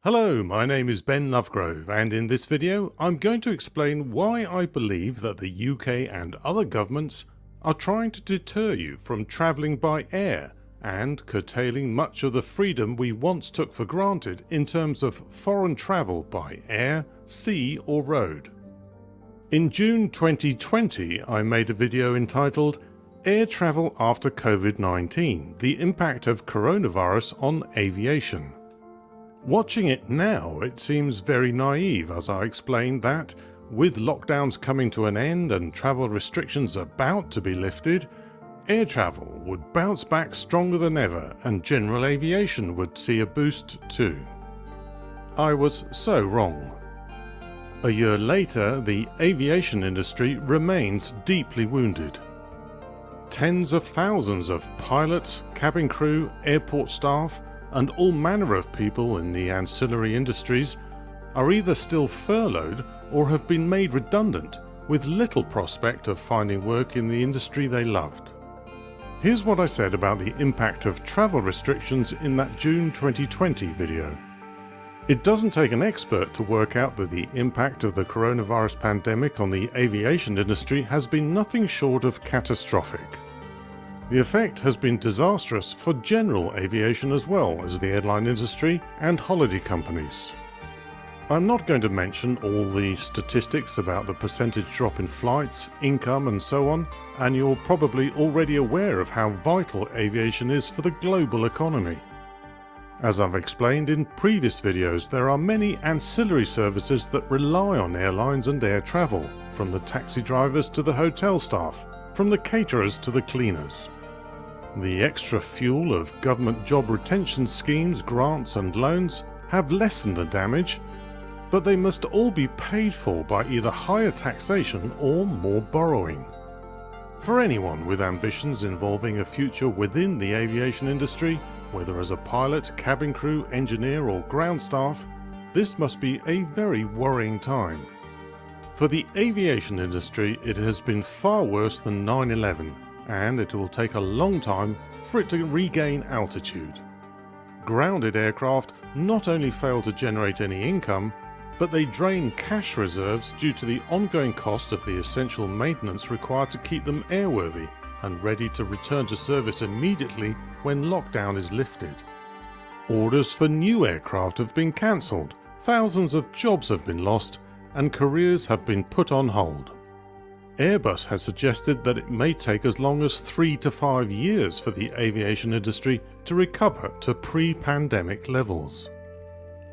Hello, my name is Ben Lovegrove, and in this video I'm going to explain why I believe that the UK and other governments are trying to deter you from travelling by air and curtailing much of the freedom we once took for granted in terms of foreign travel by air, sea or road. In June 2020 I made a video entitled Air Travel After COVID-19, the Impact of Coronavirus on Aviation. Watching it now, it seems very naive as I explained that, with lockdowns coming to an end and travel restrictions about to be lifted, air travel would bounce back stronger than ever and general aviation would see a boost too. I was so wrong. A year later, the aviation industry remains deeply wounded. Tens of thousands of pilots, cabin crew, airport staff, and all manner of people in the ancillary industries are either still furloughed or have been made redundant, with little prospect of finding work in the industry they loved. Here's what I said about the impact of travel restrictions in that June 2020 video. It doesn't take an expert to work out that the impact of the coronavirus pandemic on the aviation industry has been nothing short of catastrophic. The effect has been disastrous for general aviation as well as the airline industry and holiday companies. I'm not going to mention all the statistics about the percentage drop in flights, income and so on, and you're probably already aware of how vital aviation is for the global economy. As I've explained in previous videos, there are many ancillary services that rely on airlines and air travel, from the taxi drivers to the hotel staff, from the caterers to the cleaners. The extra fuel of government job retention schemes, grants and loans have lessened the damage, but they must all be paid for by either higher taxation or more borrowing. For anyone with ambitions involving a future within the aviation industry, whether as a pilot, cabin crew, engineer or ground staff, this must be a very worrying time. For the aviation industry, it has been far worse than 9/11, and it will take a long time for it to regain altitude. Grounded aircraft not only fail to generate any income, but they drain cash reserves due to the ongoing cost of the essential maintenance required to keep them airworthy and ready to return to service immediately when lockdown is lifted. Orders for new aircraft have been cancelled, thousands of jobs have been lost, and careers have been put on hold. Airbus has suggested that it may take as long as 3 to 5 years for the aviation industry to recover to pre-pandemic levels.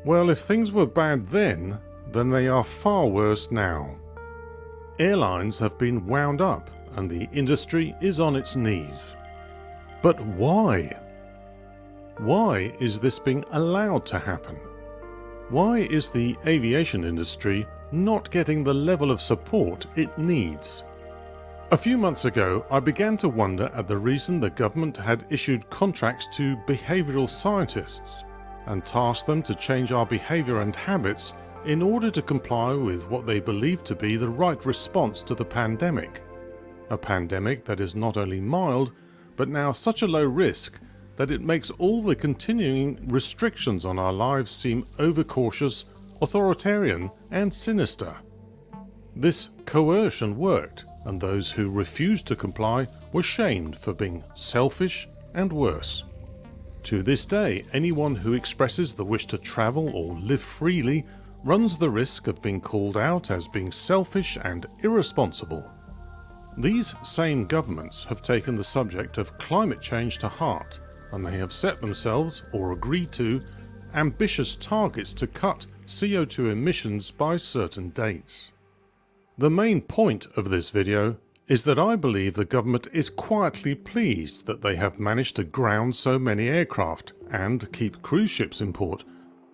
Well, if things were bad then they are far worse now. Airlines have been wound up and the industry is on its knees. But why? Why is this being allowed to happen? Why is the aviation industry not getting the level of support it needs? A few months ago, I began to wonder at the reason the government had issued contracts to behavioural scientists and tasked them to change our behaviour and habits in order to comply with what they believed to be the right response to the pandemic. A pandemic that is not only mild, but now such a low risk that it makes all the continuing restrictions on our lives seem overcautious, authoritarian and sinister. This coercion worked, and those who refused to comply were shamed for being selfish and worse. To this day, anyone who expresses the wish to travel or live freely runs the risk of being called out as being selfish and irresponsible. These same governments have taken the subject of climate change to heart, and they have set themselves, or agreed to, ambitious targets to cut CO2 emissions by certain dates. The main point of this video is that I believe the government is quietly pleased that they have managed to ground so many aircraft and keep cruise ships in port,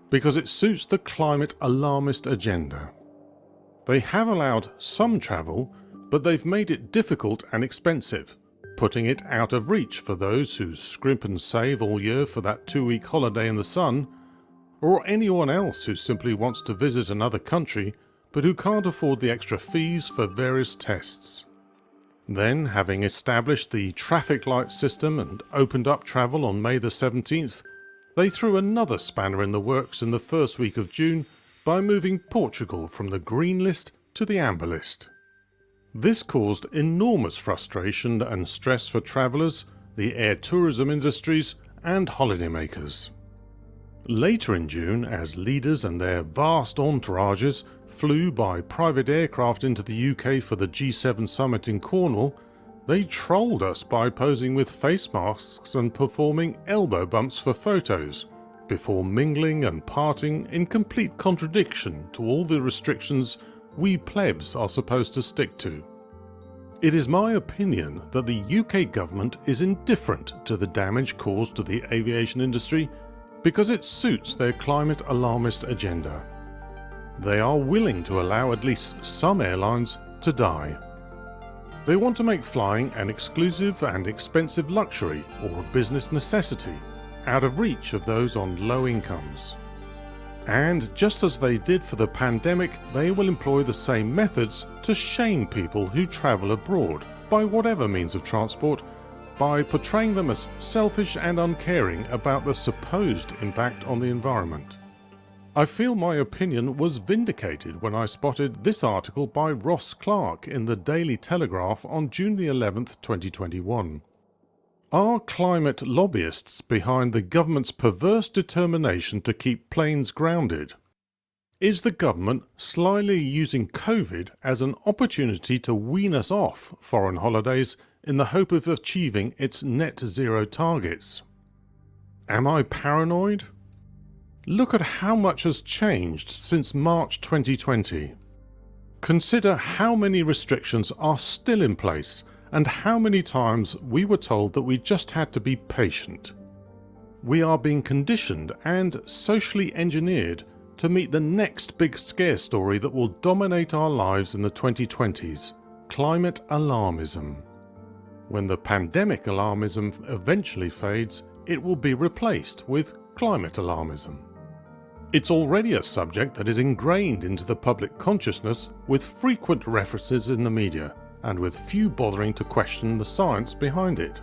because it suits the climate alarmist agenda. They have allowed some travel, but they've made it difficult and expensive, putting it out of reach for those who scrimp and save all year for that 2-week holiday in the sun, or anyone else who simply wants to visit another country but who can't afford the extra fees for various tests. Then, having established the traffic light system and opened up travel on May the 17th, they threw another spanner in the works in the first week of June by moving Portugal from the green list to the amber list. This caused enormous frustration and stress for travellers, the air tourism industries and holidaymakers. Later in June, as leaders and their vast entourages flew by private aircraft into the UK for the G7 summit in Cornwall, they trolled us by posing with face masks and performing elbow bumps for photos, before mingling and parting in complete contradiction to all the restrictions we plebs are supposed to stick to. It is my opinion that the UK government is indifferent to the damage caused to the aviation industry because it suits their climate alarmist agenda. They are willing to allow at least some airlines to die. They want to make flying an exclusive and expensive luxury or a business necessity, out of reach of those on low incomes. And just as they did for the pandemic, they will employ the same methods to shame people who travel abroad by whatever means of transport, by portraying them as selfish and uncaring about the supposed impact on the environment. I feel my opinion was vindicated when I spotted this article by Ross Clark in the Daily Telegraph on June the 11th, 2021. Are climate lobbyists behind the government's perverse determination to keep planes grounded? Is the government slyly using COVID as an opportunity to wean us off foreign holidays in the hope of achieving its net zero targets? Am I paranoid? Look at how much has changed since March 2020. Consider how many restrictions are still in place and how many times we were told that we just had to be patient. We are being conditioned and socially engineered to meet the next big scare story that will dominate our lives in the 2020s, climate alarmism. When the pandemic alarmism eventually fades, it will be replaced with climate alarmism. It's already a subject that is ingrained into the public consciousness with frequent references in the media, and with few bothering to question the science behind it.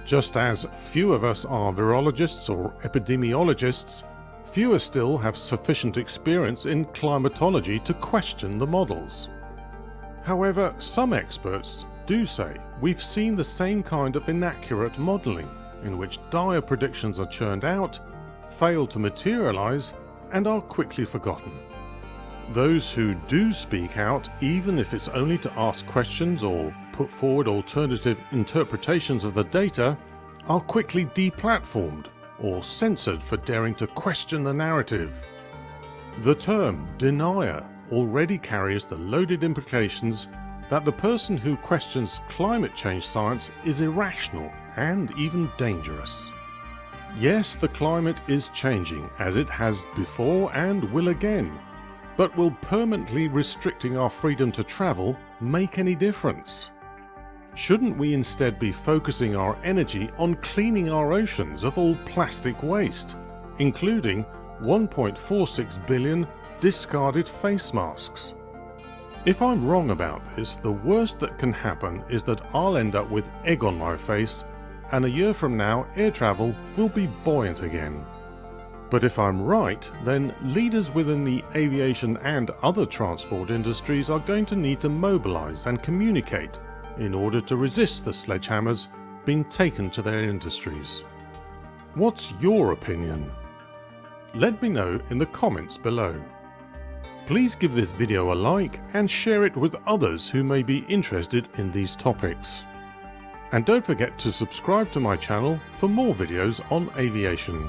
Just as few of us are virologists or epidemiologists, fewer still have sufficient experience in climatology to question the models. However, some experts do say we've seen the same kind of inaccurate modelling, in which dire predictions are churned out, fail to materialise, and are quickly forgotten. Those who do speak out, even if it's only to ask questions or put forward alternative interpretations of the data, are quickly deplatformed or censored for daring to question the narrative. The term denier already carries the loaded implications that the person who questions climate change science is irrational and even dangerous. Yes, the climate is changing, as it has before and will again. But will permanently restricting our freedom to travel make any difference? Shouldn't we instead be focusing our energy on cleaning our oceans of all plastic waste, including 1.46 billion discarded face masks? If I'm wrong about this, the worst that can happen is that I'll end up with egg on my face, and a year from now air travel will be buoyant again. But if I'm right, then leaders within the aviation and other transport industries are going to need to mobilise and communicate in order to resist the sledgehammers being taken to their industries. What's your opinion? Let me know in the comments below. Please give this video a like and share it with others who may be interested in these topics. And don't forget to subscribe to my channel for more videos on aviation.